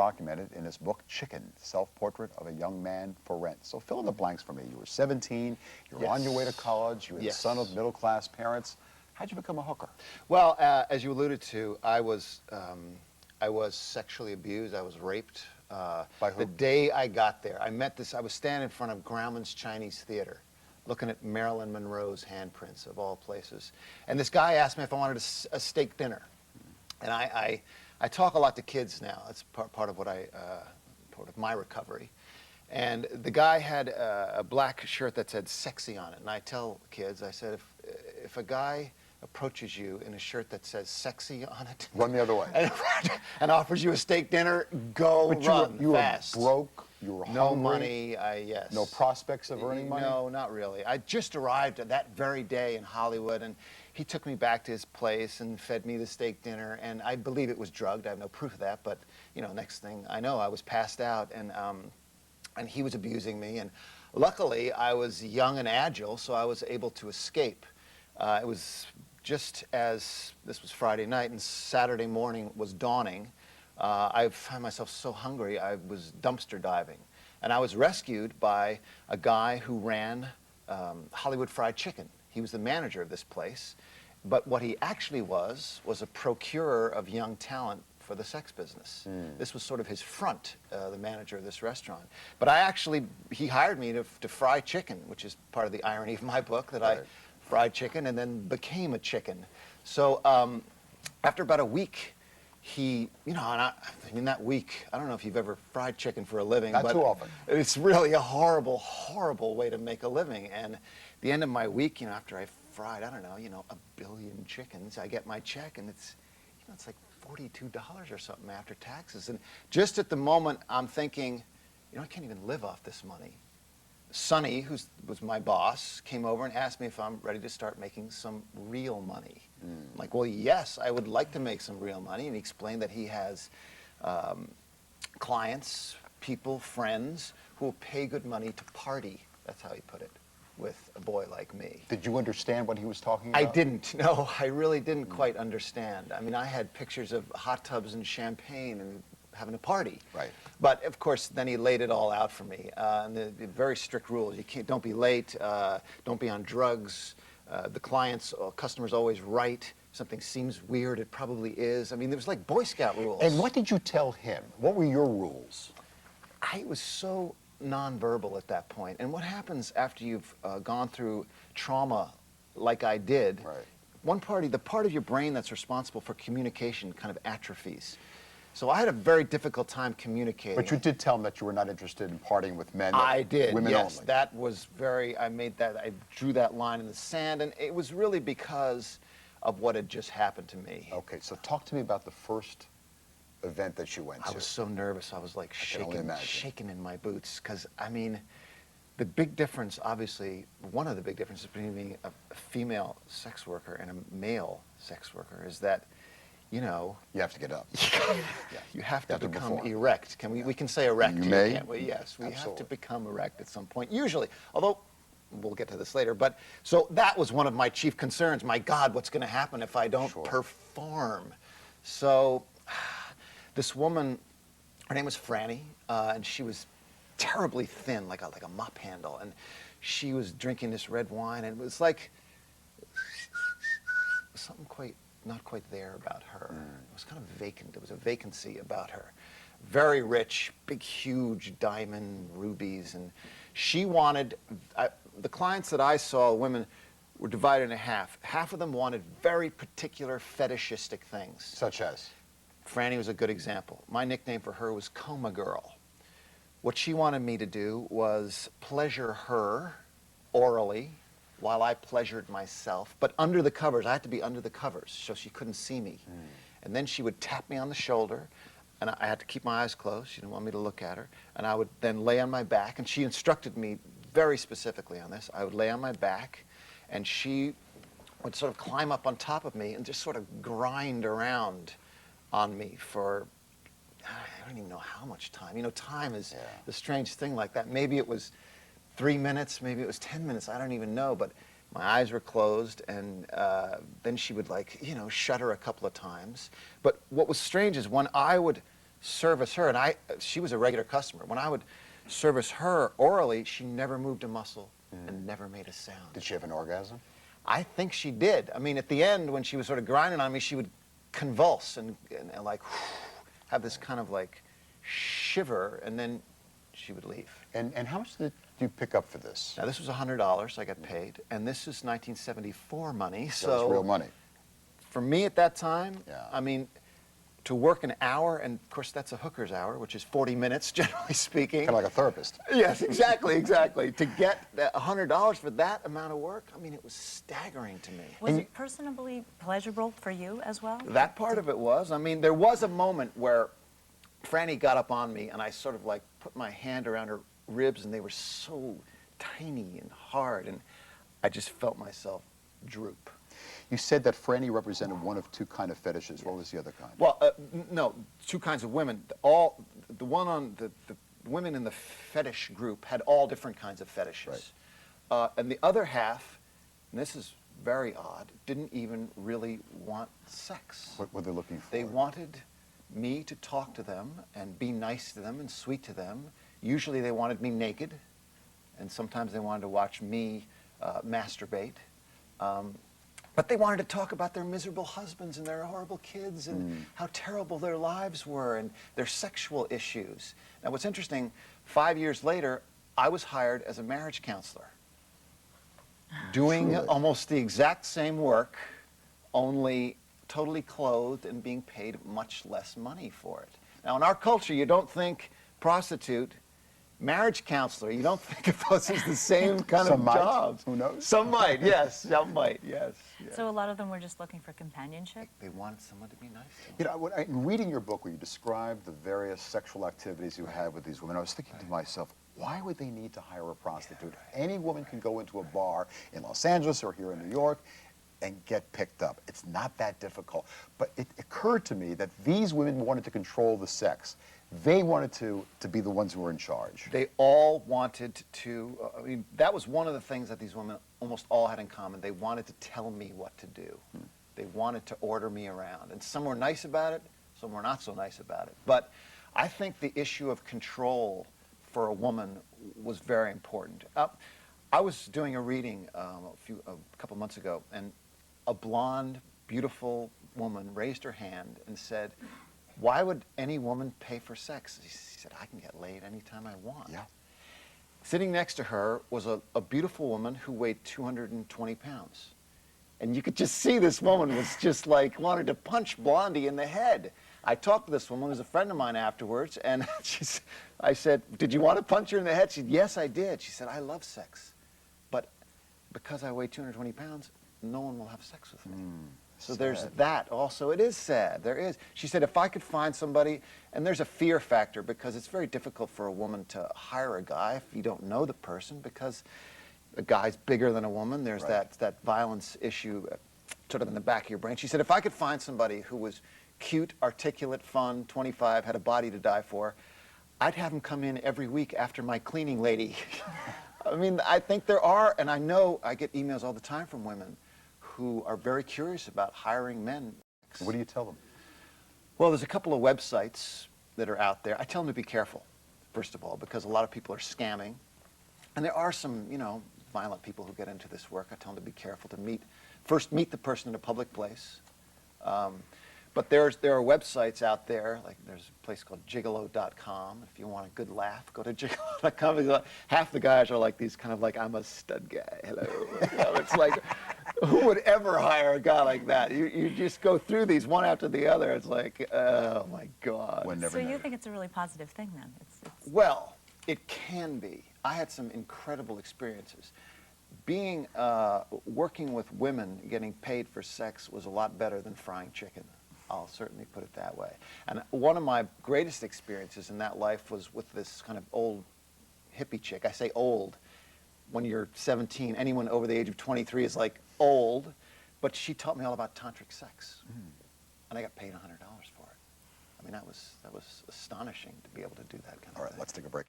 documented in his book, Chicken, Self-Portrait of a Young Man for Rent. So fill in the blanks for me. You were 17, you were on your way to college, you were the son of middle-class parents. How'd you become a hooker? Well, as you alluded to, I was sexually abused. I was raped. By who? The day I got there, I was standing in front of Grauman's Chinese Theater, looking at Marilyn Monroe's handprints, of all places. And this guy asked me if I wanted a steak dinner. And I talk a lot to kids now. That's part of what part of my recovery. And the guy had a black shirt that said "sexy" on it. And I tell kids, I said, if a guy approaches you in a shirt that says "sexy" on it, run the other way, and offers you a steak dinner, go run you fast. Were broke. You were no hungry. Money. Yes. No prospects of earning money. No, not really. I just arrived that very day in Hollywood, and he took me back to his place and fed me the steak dinner. And I believe it was drugged. I have no proof of that, but you know, next thing I know, I was passed out, and he was abusing me. And luckily, I was young and agile, so I was able to escape. It was just as this was Friday night and Saturday morning was dawning. I found myself so hungry, I was dumpster diving. And I was rescued by a guy who ran Hollywood Fried Chicken. He was the manager of this place. But what he actually was a procurer of young talent for the sex business. This was sort of his front, the manager of this restaurant. But he hired me to fry chicken, which is part of the irony of my book, that I fried chicken and then became a chicken. So after about a week, in that week, I don't know if you've ever fried chicken for a living. Not too often. It's really a horrible, horrible way to make a living. And at the end of my week, after I fried, I don't know, a billion chickens, I get my check, and it's like $42 or something after taxes. And just at the moment, I'm thinking, I can't even live off this money. Sonny, who was my boss, came over and asked me if I'm ready to start making some real money. I'm like, well, yes, I would like to make some real money. And he explained that he has clients, people, friends, who will pay good money to party. That's how he put it, with a boy like me. Did you understand what he was talking about? I didn't. No, I really didn't quite understand. I mean, I had pictures of hot tubs and champagne and having a party. Right. But of course, then he laid it all out for me. And the very strict rules: don't be late, don't be on drugs. The customer's always right. Something seems weird, it probably is. I mean, there was like Boy Scout rules. And what did you tell him? What were your rules? I was so nonverbal at that point. And what happens after you've gone through trauma like I did? Right. The part of your brain that's responsible for communication kind of atrophies. So I had a very difficult time communicating. But you did tell him that you were not interested in partying with men. I did, women yes. only. That was I drew that line in the sand, and it was really because of what had just happened to me. Okay, so talk to me about the first event that you went to. I was so nervous. I was like shaking in my boots, because, I mean, the big difference, obviously, one of the big differences between being a female sex worker and a male sex worker is that, you have to get up. You have to become erect. We can say erect you here, may. can't we? Yes, we Absolutely. have to become erect at some point, usually. Although, we'll get to this later. But so that was one of my chief concerns. My God, what's going to happen if I don't perform? So this woman, her name was Franny, and she was terribly thin, like a mop handle. And she was drinking this red wine, and it was like something not quite there about her. It was kind of vacant. There was a vacancy about her. Very rich, big, huge diamond rubies. And she wanted, the clients that I saw, women, were divided in half. Half of them wanted very particular fetishistic things. Such as? Franny was a good example. My nickname for her was Coma Girl. What she wanted me to do was pleasure her orally, while I pleasured myself, but under the covers. I had to be under the covers so she couldn't see me. And then she would tap me on the shoulder, and I had to keep my eyes closed. She didn't want me to look at her. And I would then lay on my back, and she instructed me very specifically on this. I would lay on my back, and she would sort of climb up on top of me and just sort of grind around on me for, I don't even know how much time. Time is the strange thing like that. Maybe it was 3 minutes, maybe it was 10 minutes, I don't even know, but my eyes were closed, and then she would shudder a couple of times. But what was strange is when I would service her, and she was a regular customer. When I would service her orally, she never moved a muscle and never made a sound. Did she have an orgasm? I think she did. I mean, at the end, when she was sort of grinding on me, she would convulse and like have this kind of like shiver, and then she would leave. And how much did you pick up for this? Now, this was $100 I got paid, and this is 1974 money. So it's real money. For me at that time, Yeah. I mean, to work an hour, and of course that's a hooker's hour, which is 40 minutes, generally speaking. Kind of like a therapist. Yes, exactly, exactly. To get $100 for that amount of work, I mean, it was staggering to me. Was it personally pleasurable for you as well? That part of it was. I mean, there was a moment where Franny got up on me, and I sort of like put my hand around her ribs, and they were so tiny and hard, and I just felt myself droop. You said that Franny represented one of two kind of fetishes. What was the other kind? Well, no, two kinds of women. The one on the women in the fetish group had all different kinds of fetishes. Right. And the other half, and this is very odd, didn't even really want sex. What were they looking for? They wanted me to talk to them and be nice to them and sweet to them. Usually they wanted me naked, and sometimes they wanted to watch me masturbate. But they wanted to talk about their miserable husbands and their horrible kids and how terrible their lives were and their sexual issues. Now, what's interesting, 5 years later, I was hired as a marriage counselor, doing Truly. almost the exact same work, only totally clothed and being paid much less money for it. Now, in our culture, you don't think prostitute, marriage counselor, you don't think of those as the same kind Some of might. jobs. Who knows? Some might, yes. Some might, yes. So a lot of them were just looking for companionship? They wanted someone to be nice to them. You know, in reading your book where you describe the various sexual activities you have with these women, I was thinking to myself, why would they need to hire a prostitute? Any woman can go into a bar in Los Angeles or here in New York and get picked up. It's not that difficult. But it occurred to me that these women wanted to control the sex. They wanted to be the ones who were in charge. They all wanted to, I mean, that was one of the things that these women almost all had in common. They wanted to tell me what to do. They wanted to order me around. And some were nice about it, some were not so nice about it. But I think the issue of control for a woman was very important. I was doing a reading a couple months ago, and a blonde, beautiful woman raised her hand and said, "Why would any woman pay for sex?" She said, "I can get laid anytime I want." Yeah. Sitting next to her was a beautiful woman who weighed 220 pounds. And you could just see this woman was just like wanted to punch Blondie in the head. I talked to this woman who's a friend of mine afterwards, and I said, "Did you want to punch her in the head?" She said, "Yes, I did." She said, "I love sex, but because I weigh 220 pounds, no one will have sex with me." So there's that also. It is sad. There is. She said, if I could find somebody, and there's a fear factor because it's very difficult for a woman to hire a guy if you don't know the person because a guy's bigger than a woman. There's that violence issue sort of in the back of your brain. She said, if I could find somebody who was cute, articulate, fun, 25, had a body to die for, I'd have him come in every week after my cleaning lady. I mean, I think there are, and I know I get emails all the time from women who are very curious about hiring men. What do you tell them? Well, there's a couple of websites that are out there. I tell them to be careful, first of all, because a lot of people are scamming. And there are some, you know, violent people who get into this work. I tell them to be careful to first meet the person in a public place. But there are websites out there, like there's a place called Gigolo.com. If you want a good laugh, go to Gigolo.com. Half the guys are like these kind of like, I'm a stud guy, hello. You know, it's like, who would ever hire a guy like that? You just go through these one after the other. It's like, oh my God. So you think it's a really positive thing then? It's... Well, it can be. I had some incredible experiences. Working with women getting paid for sex was a lot better than frying chicken. I'll certainly put it that way. And one of my greatest experiences in that life was with this kind of old hippie chick. I say old. When you're 17, anyone over the age of 23 is like old. But she taught me all about tantric sex. And I got paid $100 for it. I mean, that was astonishing to be able to do that kind of thing. All right, let's take a break.